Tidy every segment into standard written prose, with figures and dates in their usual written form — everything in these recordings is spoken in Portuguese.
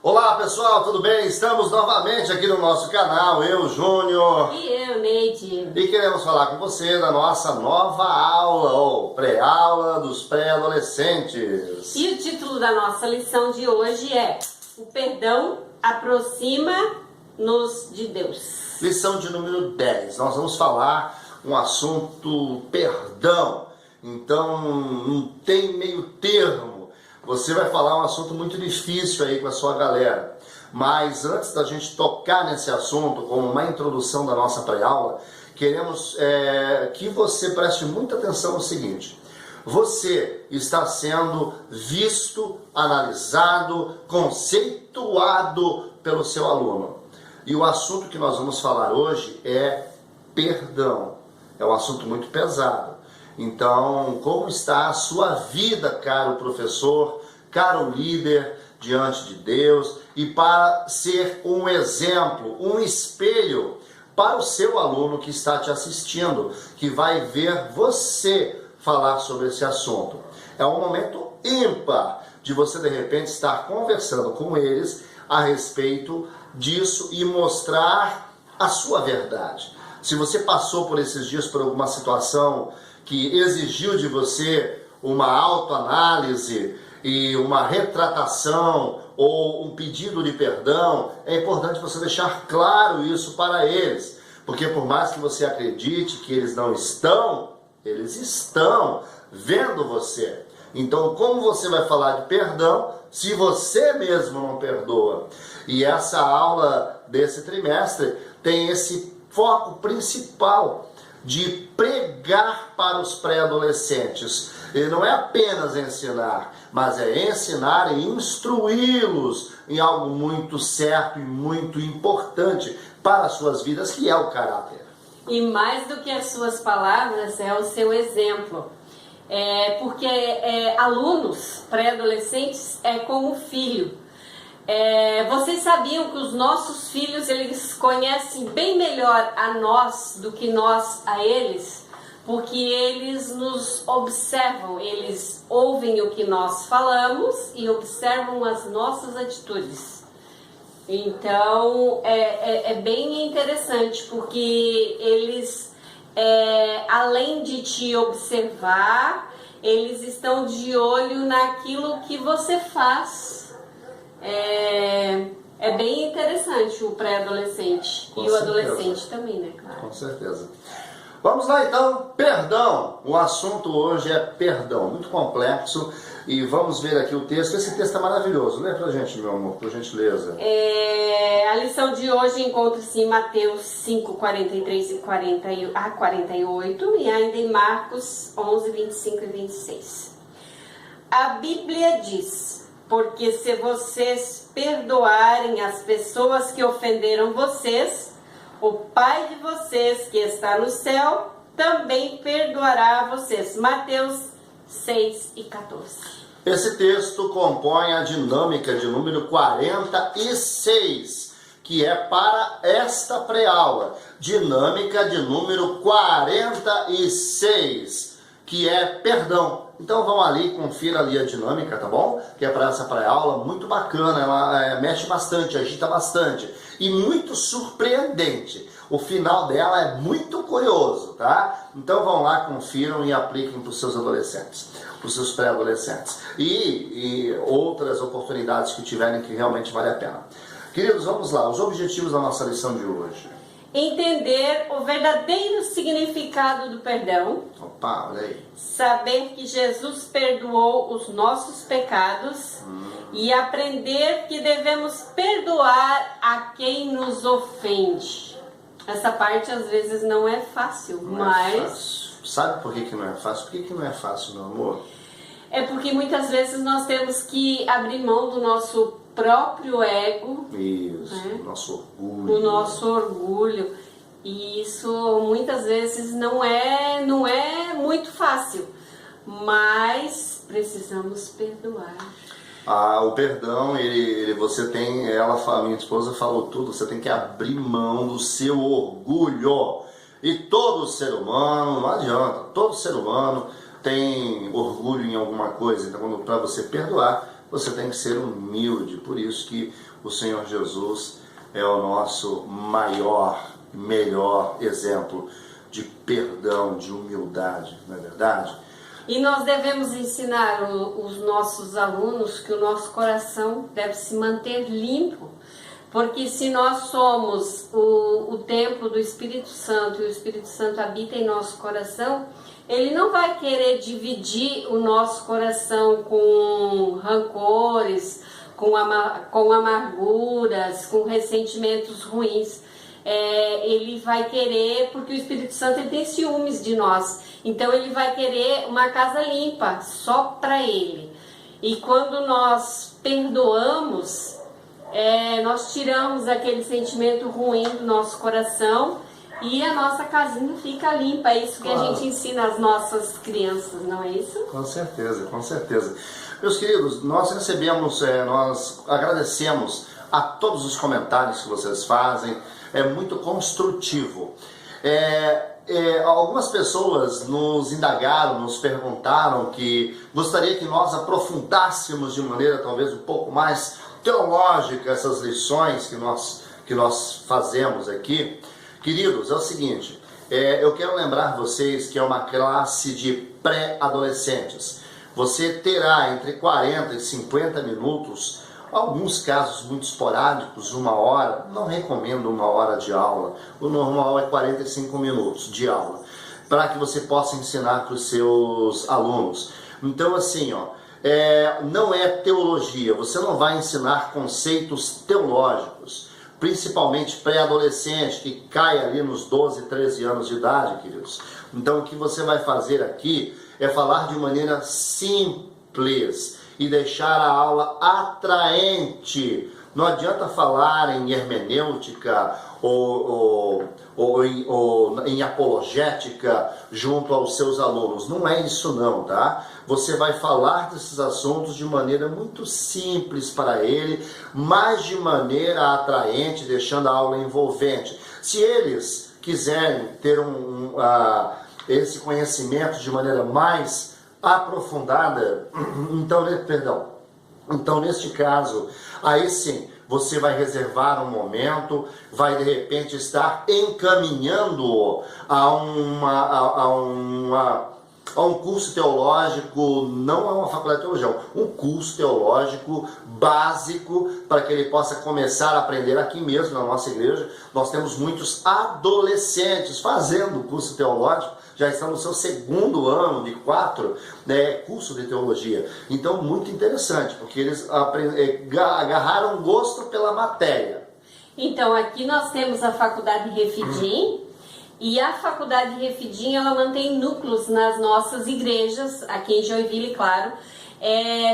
Olá pessoal, tudo bem? Estamos novamente aqui no nosso canal, eu, Júnior. E eu, Neide. E queremos falar com você da nossa nova aula, ou pré-aula dos pré-adolescentes. E o título da nossa lição de hoje é: O perdão aproxima-nos de Deus. Lição de número 10. Nós vamos falar um assunto perdão. Então, não tem meio termo. Você vai falar um assunto muito difícil aí com a sua galera. Mas antes da gente tocar nesse assunto, como uma introdução da nossa pré-aula, queremos que você preste muita atenção no seguinte. Você está sendo visto, analisado, conceituado pelo seu aluno. E o assunto que nós vamos falar hoje é perdão. É um assunto muito pesado. Então, como está a sua vida, caro professor, caro líder, diante de Deus, e para ser um exemplo, um espelho para o seu aluno que está te assistindo, que vai ver você falar sobre esse assunto. É um momento ímpar de você, de repente, estar conversando com eles a respeito disso e mostrar a sua verdade. Se você passou por esses dias por alguma situação que exigiu de você uma autoanálise e uma retratação ou um pedido de perdão, é importante você deixar claro isso para eles. Porque por mais que você acredite que eles não estão, eles estão vendo você. Então, como você vai falar de perdão se você mesmo não perdoa? E essa aula desse trimestre tem esse foco principal de pregar para os pré-adolescentes. E não é apenas ensinar, mas é ensinar e instruí-los em algo muito certo e muito importante para as suas vidas, que é o caráter. E mais do que as suas palavras, é o seu exemplo. Porque alunos pré-adolescentes é como filho. Vocês sabiam que os nossos filhos, eles conhecem bem melhor a nós do que nós a eles? Porque eles nos observam, eles ouvem o que nós falamos e observam as nossas atitudes. Então, é bem interessante, porque eles, além de te observar, eles estão de olho naquilo que você faz. É bem interessante o pré-adolescente e o adolescente também, né, claro? Com certeza. Vamos lá então, perdão. O assunto hoje é perdão, muito complexo. E vamos ver aqui o texto. Esse texto é maravilhoso. Lê pra gente, meu amor, por gentileza. A lição de hoje encontra-se em Mateus 5, 43 a 48 e ainda em Marcos 11, 25 e 26. A Bíblia diz: porque se vocês perdoarem as pessoas que ofenderam vocês, o Pai de vocês que está no céu também perdoará a vocês. Mateus 6 e 14. Esse texto compõe a dinâmica de número 46, que é para esta pré-aula. Dinâmica de número 46, que é perdão. Então vão ali, confira ali a dinâmica, tá bom? Que é para essa pré-aula, muito bacana, ela mexe bastante, agita bastante e muito surpreendente. O final dela é muito curioso, tá? Então vão lá, confiram e apliquem para os seus adolescentes, para os seus pré-adolescentes e outras oportunidades que tiverem que realmente vale a pena. Queridos, vamos lá, os objetivos da nossa lição de hoje. Entender o verdadeiro significado do perdão. Opa, olha aí. Saber que Jesus perdoou os nossos pecados. E aprender que devemos perdoar a quem nos ofende. Essa parte às vezes não é fácil, mas... É fácil. Sabe por que não é fácil? Por que não é fácil, meu amor? É porque muitas vezes nós temos que abrir mão do nosso próprio ego. Isso, o nosso orgulho. O nosso orgulho. E isso muitas vezes não é muito fácil. Mas precisamos perdoar. O perdão, você tem, minha esposa falou tudo, você tem que abrir mão do seu orgulho. E todo ser humano, não adianta, todo ser humano tem orgulho em alguma coisa. Então, para você perdoar, você tem que ser humilde. Por isso que o Senhor Jesus é o nosso maior, melhor exemplo de perdão, de humildade, não é verdade? E nós devemos ensinar os nossos alunos que o nosso coração deve se manter limpo, porque se nós somos o templo do Espírito Santo e o Espírito Santo habita em nosso coração, ele não vai querer dividir o nosso coração com rancores, com amarguras, com ressentimentos ruins. Ele vai querer, porque o Espírito Santo ele tem ciúmes de nós, então ele vai querer uma casa limpa só para ele. E quando nós perdoamos, nós tiramos aquele sentimento ruim do nosso coração e a nossa casinha fica limpa. É isso que a gente ensina às nossas crianças, não é isso? Com certeza, com certeza. Meus queridos, nós recebemos, nós agradecemos a todos os comentários que vocês fazem, é muito construtivo. Algumas pessoas nos indagaram, nos perguntaram que gostaria que nós aprofundássemos de maneira talvez um pouco mais teológica essas lições que nós fazemos aqui. Queridos, é o seguinte, eu quero lembrar vocês que é uma classe de pré-adolescentes. Você terá entre 40 e 50 minutos, alguns casos muito esporádicos, 1 hora. Não recomendo 1 hora de aula. O normal é 45 minutos de aula, para que você possa ensinar para os seus alunos. Então assim, não é teologia, você não vai ensinar conceitos teológicos, principalmente pré-adolescente, que cai ali nos 12, 13 anos de idade, queridos. Então o que você vai fazer aqui é falar de maneira simples e deixar a aula atraente. Não adianta falar em hermenêutica ou em apologética junto aos seus alunos. Não é isso não, tá? Você vai falar desses assuntos de maneira muito simples para ele, mas de maneira atraente, deixando a aula envolvente. Se eles quiserem ter esse conhecimento de maneira mais aprofundada, então neste caso, aí sim, você vai reservar um momento, vai de repente estar encaminhando a um curso teológico, não é uma faculdade de teologia, um curso teológico básico, para que ele possa começar a aprender aqui mesmo na nossa igreja. Nós temos muitos adolescentes fazendo o curso teológico, já estão no seu 2º ano de 4, curso de teologia. Então, muito interessante, porque eles agarraram gosto pela matéria. Então, aqui nós temos a Faculdade Refidim, e a Faculdade Refidim, ela mantém núcleos nas nossas igrejas, aqui em Joinville, claro,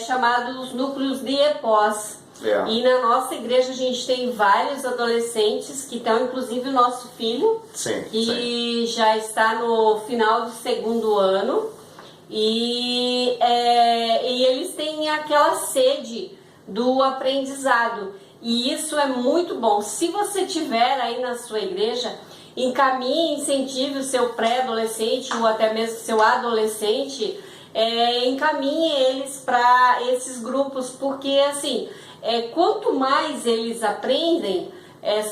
chamados núcleos de EPOS. E na nossa igreja a gente tem vários adolescentes que estão, inclusive o nosso filho, que já está no final do 2º ano, e eles têm aquela sede do aprendizado, e isso é muito bom. Se você tiver aí na sua igreja, encaminhe, incentive o seu pré-adolescente ou até mesmo seu adolescente, encaminhe eles para esses grupos, porque assim, quanto mais eles aprendem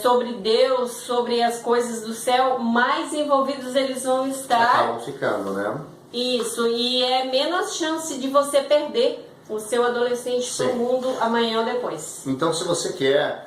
sobre Deus, sobre as coisas do céu, mais envolvidos eles vão estar. Acabam ficando, né? Isso, e é menos chance de você perder o seu adolescente para o mundo amanhã ou depois. Então, se você quer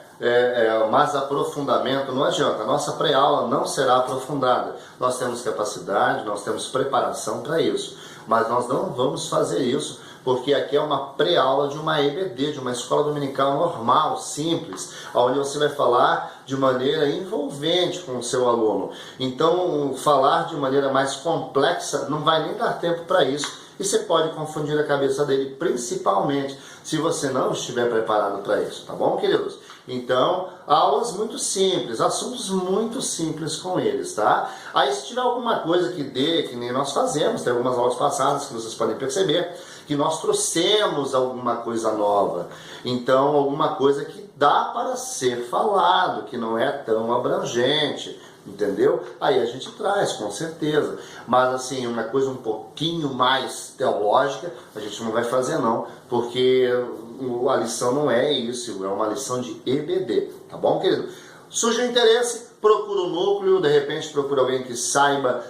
mais aprofundamento, não adianta, a nossa pré-aula não será aprofundada. Nós temos capacidade, nós temos preparação para isso, mas nós não vamos fazer isso, porque aqui é uma pré-aula de uma EBD, de uma escola dominical normal, simples, onde você vai falar de maneira envolvente com o seu aluno. Então, falar de maneira mais complexa não vai nem dar tempo para isso, e você pode confundir a cabeça dele, principalmente se você não estiver preparado para isso, tá bom, queridos? Então, aulas muito simples, assuntos muito simples com eles, tá? Aí se tiver alguma coisa que nem nós fazemos, tem algumas aulas passadas que vocês podem perceber, que nós trouxemos alguma coisa nova. Então, alguma coisa que dá para ser falado, que não é tão abrangente, entendeu? Aí a gente traz, com certeza. Mas assim, uma coisa um pouquinho mais teológica, a gente não vai fazer não, porque a lição não é isso, é uma lição de EBD, tá bom, querido? Surge o interesse, procura o núcleo, de repente procura alguém que saiba,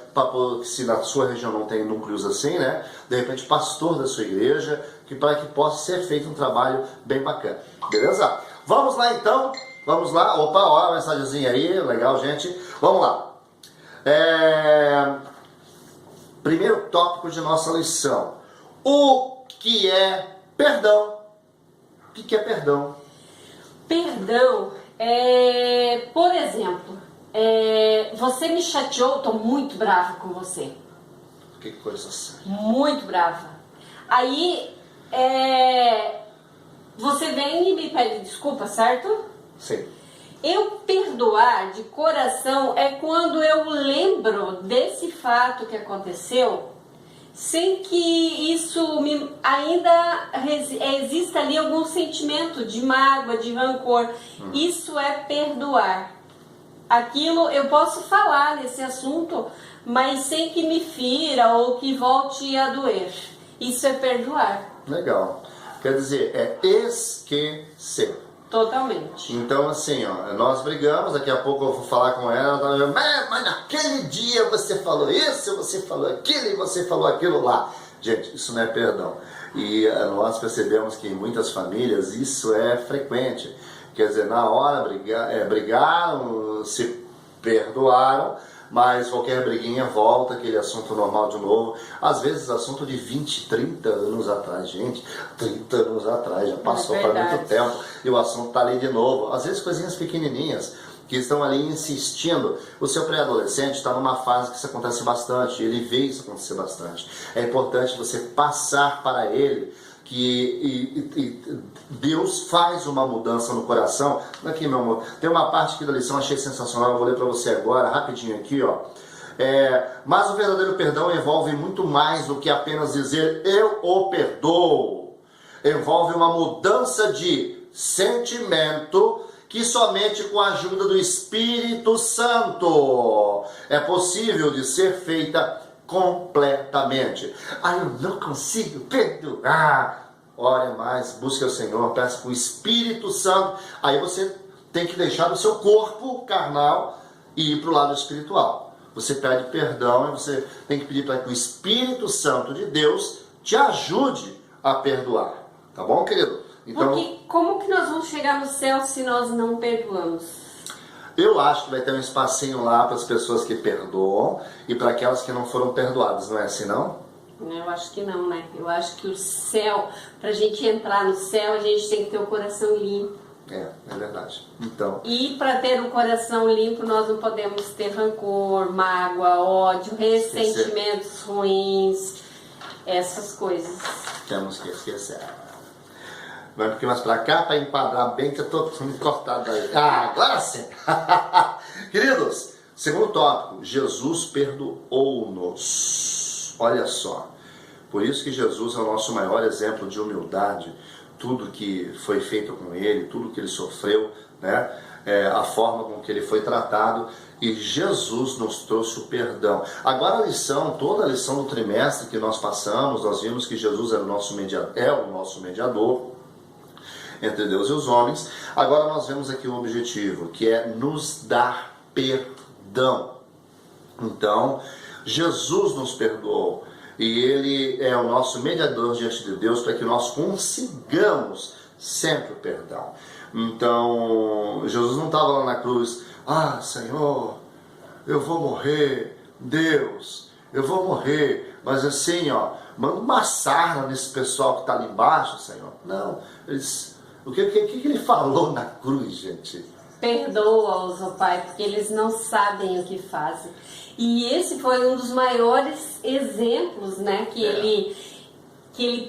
se na sua região não tem núcleos assim, né? De repente pastor da sua igreja, para que possa ser feito um trabalho bem bacana, beleza? Vamos lá então, vamos lá, opa, ó a mensagenzinha aí, legal gente, vamos lá. Primeiro tópico de nossa lição, o que é perdão? O que é perdão? Perdão por exemplo, você me chateou, estou muito brava com você. Que coisa assim. Muito brava. Aí, você vem e me pede desculpa, certo? Sim. Eu perdoar de coração é quando eu lembro desse fato que aconteceu, sem que isso ainda exista ali algum sentimento de mágoa, de rancor. Isso é perdoar. Aquilo eu posso falar nesse assunto, mas sem que me fira ou que volte a doer. Isso é perdoar. Legal. Quer dizer, é esquecer. Totalmente. Então, assim, ó, nós brigamos, daqui a pouco eu vou falar com ela, mas naquele dia você falou isso, você falou aquilo e você falou aquilo lá. Gente, isso não é perdão. E nós percebemos que em muitas famílias isso é frequente. Quer dizer, na hora brigaram, se perdoaram, mas qualquer briguinha volta aquele assunto normal de novo. Às vezes assunto de 20, 30 anos atrás, gente, 30 anos atrás, já passou para muito tempo e o assunto está ali de novo. Às vezes coisinhas pequenininhas que estão ali insistindo. O seu pré-adolescente está numa fase que isso acontece bastante, ele vê isso acontecer bastante. É importante você passar para ele que Deus faz uma mudança no coração. Aqui, meu amor, tem uma parte aqui da lição, achei sensacional, eu vou ler para você agora, rapidinho aqui, ó. Mas o verdadeiro perdão envolve muito mais do que apenas dizer eu o perdoo. Envolve uma mudança de sentimento que somente com a ajuda do Espírito Santo é possível de ser feita completamente. Eu não consigo perdoar. Ore mais, busque o Senhor, peça para o Espírito Santo. Aí você tem que deixar o seu corpo carnal e ir para o lado espiritual. Você pede perdão e você tem que pedir para que o Espírito Santo de Deus te ajude a perdoar. Tá bom, querido? Então, porque como que nós vamos chegar no céu se nós não perdoamos? Eu acho que vai ter um espacinho lá para as pessoas que perdoam e para aquelas que não foram perdoadas, não é assim não? Eu acho que não, né? Eu acho que o céu, para a gente entrar no céu, a gente tem que ter o coração limpo. É verdade. Então. E para ter o coração limpo, nós não podemos ter rancor, mágoa, ódio, ressentimentos ruins, essas coisas. Temos que esquecer. Vai um pouquinho mais pra cá para enquadrar bem que eu tô cortado aí. Agora sim! Queridos, segundo tópico, Jesus perdoou-nos. Olha só, por isso que Jesus é o nosso maior exemplo de humildade. Tudo que foi feito com ele, tudo que ele sofreu, né? A forma com que ele foi tratado, e Jesus nos trouxe o perdão. Agora a lição, toda a lição do trimestre que nós passamos, nós vimos que Jesus é o nosso mediador entre Deus e os homens. Agora nós vemos aqui o objetivo, que é nos dar perdão. Então, Jesus nos perdoou e Ele é o nosso mediador diante de Deus para que nós consigamos sempre o perdão. Então, Jesus não estava lá na cruz, Senhor, eu vou morrer, Deus, eu vou morrer, mas assim, manda uma sarna nesse pessoal que está ali embaixo, Senhor. Não, o que ele falou na cruz, gente? Perdoa-os, ó Pai, porque eles não sabem o que fazem. E esse foi um dos maiores exemplos, né, que ele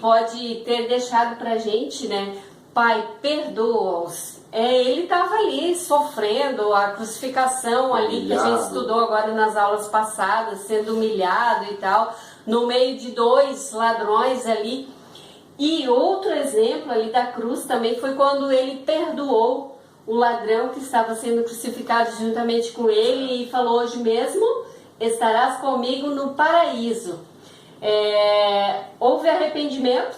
pode ter deixado pra gente, né? Pai, perdoa-os. Ele estava ali sofrendo a crucificação ali, que a gente estudou agora nas aulas passadas, sendo humilhado e tal, no meio de dois ladrões ali. E outro exemplo ali da cruz também foi quando ele perdoou o ladrão que estava sendo crucificado juntamente com ele e falou: hoje mesmo estarás comigo no paraíso. Houve arrependimento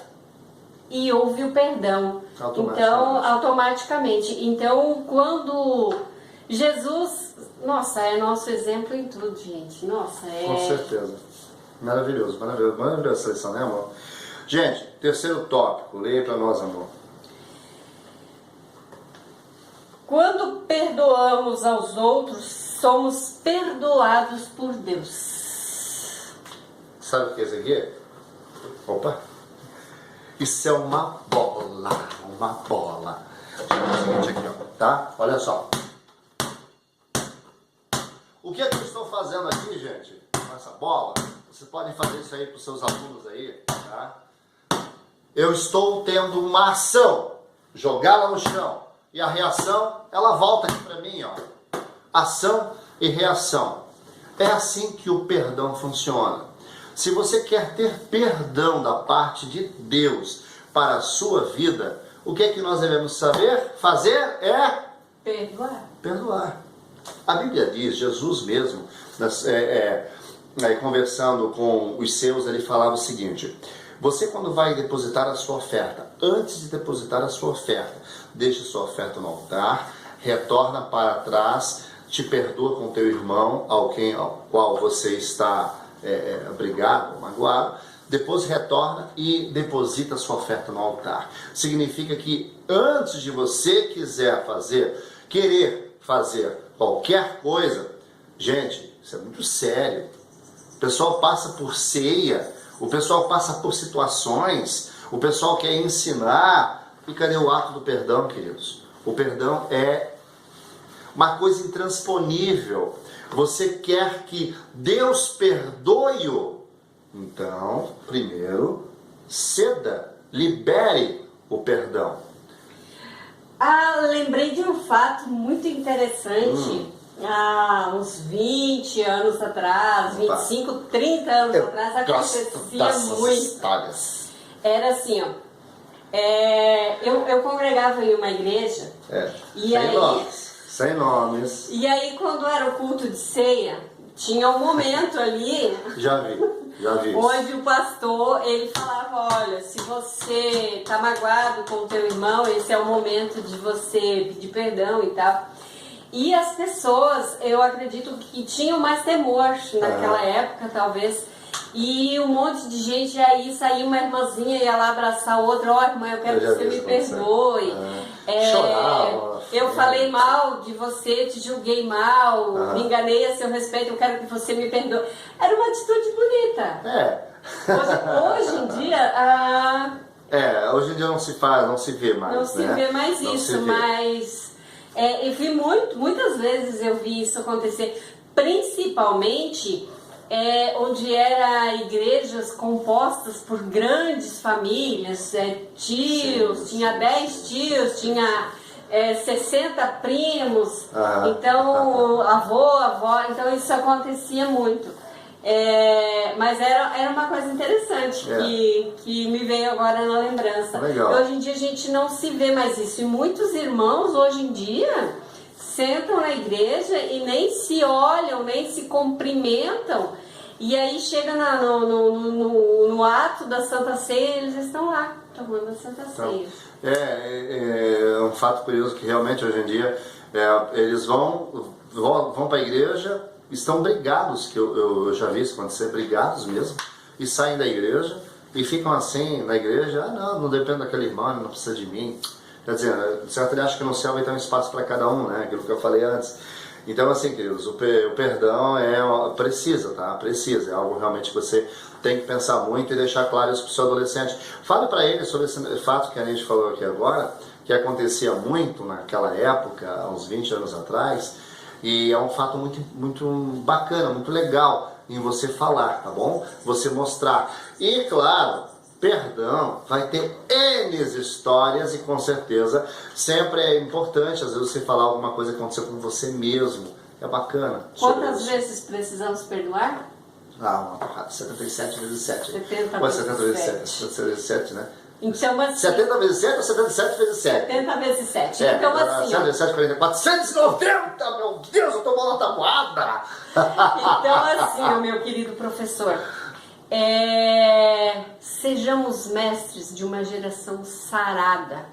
e houve o perdão. Então, automaticamente. Então, quando Jesus, nossa, é nosso exemplo em tudo, gente. Nossa, Com certeza. Maravilhoso, maravilhoso. Maravilhosa essa lição, né, amor? Gente, terceiro tópico. Leia para nós, amor. Quando perdoamos aos outros, somos perdoados por Deus. Sabe o que é isso aqui? Opa! Isso é uma bola, uma bola. É o seguinte aqui, ó, tá? Olha só. O que é que eu estou fazendo aqui, gente? Com essa bola, vocês podem fazer isso aí para os seus alunos aí, tá? Eu estou tendo uma ação, jogá-la no chão. E a reação, ela volta aqui para mim, ó. Ação e reação. É assim que o perdão funciona. Se você quer ter perdão da parte de Deus para a sua vida, o que é que nós devemos fazer é perdoar. A Bíblia diz, Jesus mesmo, conversando com os seus, ele falava o seguinte: você, quando vai depositar a sua oferta, antes de depositar a sua oferta, deixa a sua oferta no altar, retorna para trás, te perdoa com teu irmão, ao qual você está brigado, magoado, depois retorna e deposita a sua oferta no altar. Significa que antes de você querer fazer qualquer coisa, gente, isso é muito sério. O pessoal passa por ceia, o pessoal passa por situações, o pessoal quer ensinar. E cadê o ato do perdão, queridos? O perdão é uma coisa intransponível. Você quer que Deus perdoe-o? Então, primeiro, ceda, libere o perdão. Lembrei de um fato muito interessante. Há uns 20 anos atrás, 25, 30 anos atrás, acontecia muito. Histórias. Era assim, ó. Eu congregava em uma igreja. Sem nomes. E aí, quando era o culto de ceia, tinha um momento ali. Já vi. Onde o pastor, ele falava: olha, se você está magoado com o teu irmão, esse é o momento de você pedir perdão e tal. E as pessoas, eu acredito que tinham mais temor naquela época, talvez. E um monte de gente, aí saía uma irmãzinha e ia lá abraçar a outra: ó, irmã, eu quero que você me perdoe. Chorava. Eu falei mal de você, te julguei mal, me enganei a seu respeito, eu quero que você me perdoe. Era uma atitude bonita. Hoje em dia... hoje em dia não se faz, não se vê mais. Não se vê mais isso, mas... eu vi muitas vezes eu vi isso acontecer, principalmente... onde eram igrejas compostas por grandes famílias, tios, tinha 10 tios, tinha 60 primos, então avó, então isso acontecia muito. Mas era uma coisa interessante que me veio agora na lembrança. Legal. Hoje em dia a gente não se vê mais isso, e muitos irmãos hoje em dia sentam na igreja e nem se olham, nem se cumprimentam, e aí chega no ato da Santa Ceia, eles estão lá tomando a Santa Ceia. É um fato curioso que realmente hoje em dia eles vão para a igreja, estão brigados, que eu já vi isso acontecer, brigados mesmo, e saem da igreja e ficam assim na igreja: não depende daquele irmão, não precisa de mim. Quer dizer, certo, ele acha que no céu vai ter um espaço para cada um, né? Aquilo que eu falei antes. Então, assim, queridos, o perdão precisa, tá? Precisa. É algo realmente que você tem que pensar muito e deixar claro isso para o seu adolescente. Fale para ele sobre esse fato que a gente falou aqui agora, que acontecia muito naquela época, há uns 20 anos atrás, e é um fato muito, muito bacana, muito legal em você falar, tá bom? Você mostrar. E, claro, perdão vai ter N histórias, e com certeza sempre é importante, às vezes, você falar alguma coisa que aconteceu com você mesmo. É bacana. Quantas vezes precisamos perdoar? Uma porrada. 77 vezes 7. 70 Ou 70 vezes 7. 7. 70 vezes 7, né? Então, assim... 70 vezes 7 ou 77 vezes 7? 70 vezes 7. É, então, assim... 77, 40, 490, meu Deus, eu tô mal na tabuada! Então, assim, ó, meu querido professor, sejamos mestres de uma geração sarada,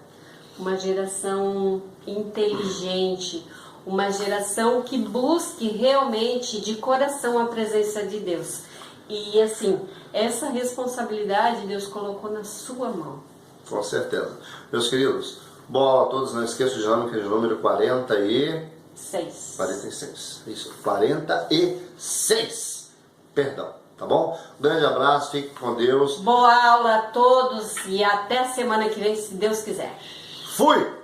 uma geração inteligente, uma geração que busque realmente de coração a presença de Deus. E assim, essa responsabilidade Deus colocou na sua mão. Com certeza. Meus queridos, bom a todos, não esqueçam de dinâmica de número 46. 46. Isso, 46. Perdão, tá bom? Um grande abraço, fique com Deus. Boa aula a todos e até semana que vem, se Deus quiser. Fui!